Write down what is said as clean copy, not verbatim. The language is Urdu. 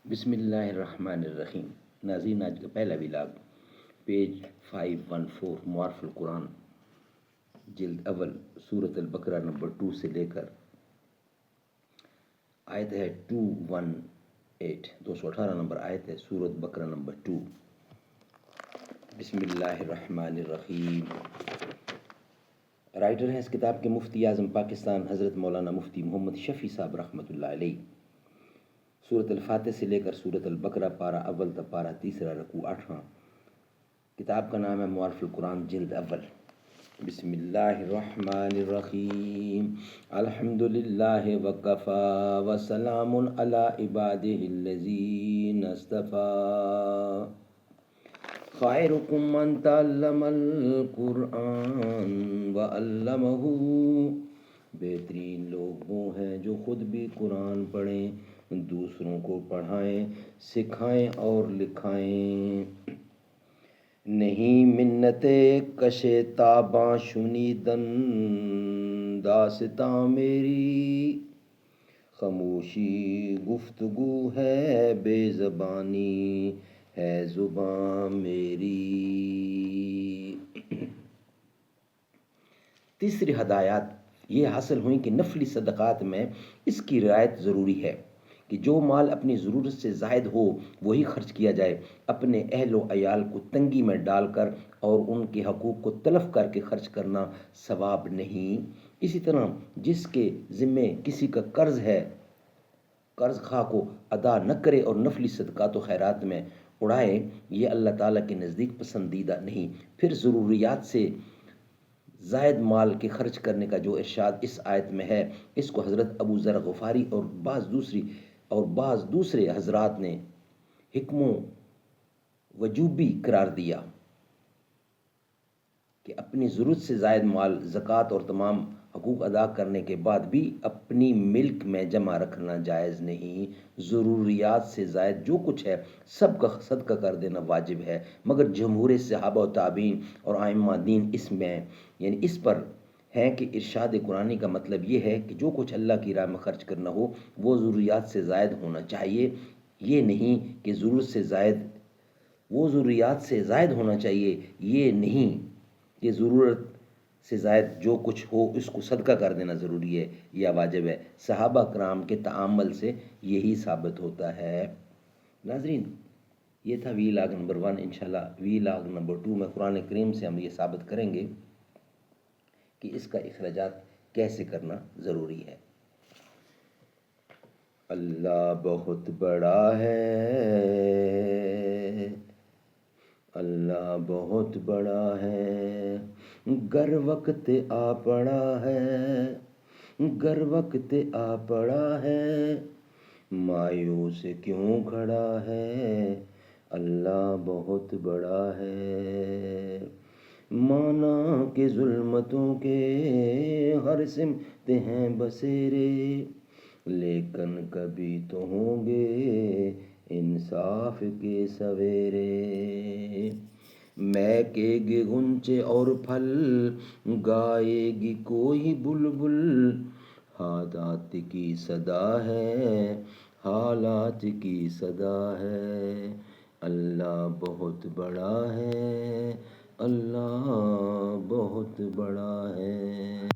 بسم اللہ الرحمن الرحیم۔ ناظرین، آج کا پہلا ولاگ پیج 514 معارف القرآن جلد اول سورۃ البقرہ نمبر 2 سے لے کر آیت ہے 218 نمبر آیت ہے سورۃ بقرہ نمبر 2۔ بسم اللہ الرحمن الرحیم۔ رائٹر ہیں اس کتاب کے مفتی اعظم پاکستان حضرت مولانا مفتی محمد شفیع صاحب رحمۃ اللہ علیہ۔ سورۃ الفاتح سے لے کر سورۃ البقرہ پارہ اول تا پارہ تیسرا رکوع 8واں۔ کتاب کا نام ہے معارف القرآن جلد اول۔ بسم اللہ الرحمن الرحیم۔ الحمد للہ وکفی وسلام علی عبادہ الذین اصطفی۔ خیرکم من تعلم القرآن وعلمہ۔ بہترین لوگ وہ ہیں جو خود بھی قرآن پڑھیں، دوسروں کو پڑھائیں، سکھائیں اور لکھائیں۔ نہیں منت کش تاباں شنیدن داستاں میری، خاموشی گفتگو ہے بے زبانی ہے زباں میری۔ تیسری ہدایات یہ حاصل ہوئیں کہ نفلی صدقات میں اس کی رعایت ضروری ہے کہ جو مال اپنی ضرورت سے زائد ہو وہی خرچ کیا جائے، اپنے اہل و عیال کو تنگی میں ڈال کر اور ان کے حقوق کو تلف کر کے خرچ کرنا ثواب نہیں۔ اسی طرح جس کے ذمے کسی کا قرض ہے، قرض خواہ کو ادا نہ کرے اور نفلی صدقات و خیرات میں اڑائے، یہ اللہ تعالیٰ کے نزدیک پسندیدہ نہیں۔ پھر ضروریات سے زائد مال کے خرچ کرنے کا جو ارشاد اس آیت میں ہے، اس کو حضرت ابو ذر غفاری اور بعض دوسرے حضرات نے حکم وجوبی قرار دیا کہ اپنی ضرورت سے زائد مال زکوٰۃ اور تمام حقوق ادا کرنے کے بعد بھی اپنی ملک میں جمع رکھنا جائز نہیں۔ ضروریات سے زائد جو کچھ ہے سب کا صدقہ کر دینا واجب ہے، مگر جمہور صحابہ و تابعین اور ائمہ دین اس پر ہیں کہ ارشاد قرآنی کا مطلب یہ ہے کہ جو کچھ اللہ کی راہ میں خرچ کرنا ہو وہ ضروریات سے زائد ہونا چاہیے، یہ نہیں کہ ضرورت سے زائد ہونا چاہیے، یہ نہیں کہ ضرورت سے زائد جو کچھ ہو اس کو صدقہ کر دینا ضروری ہے یا واجب ہے۔ صحابہ کرام کے تعامل سے یہی ثابت ہوتا ہے۔ ناظرین، یہ تھا ویلاگ نمبر 1۔ انشاءاللہ ویلاگ نمبر 2 میں قرآن کریم سے ہم یہ ثابت کریں گے کہ اس کا اخراجات کیسے کرنا ضروری ہے۔ اللہ بہت بڑا ہے، اللہ بہت بڑا ہے، گر وقت آ پڑا ہے، گر وقت آ پڑا ہے، مایوس کیوں کھڑا ہے، اللہ بہت بڑا ہے۔ مانا کہ ظلمتوں کے ہر سمت ہیں بسیرے، لیکن کبھی تو ہوں گے انصاف کے سویرے۔ مہکے گے غنچے اور پھل گائے گی کوئی بلبل، حالات کی صدا ہے، حالات کی صدا ہے، اللہ بہت بڑا ہے، اللہ بہت بڑا ہے۔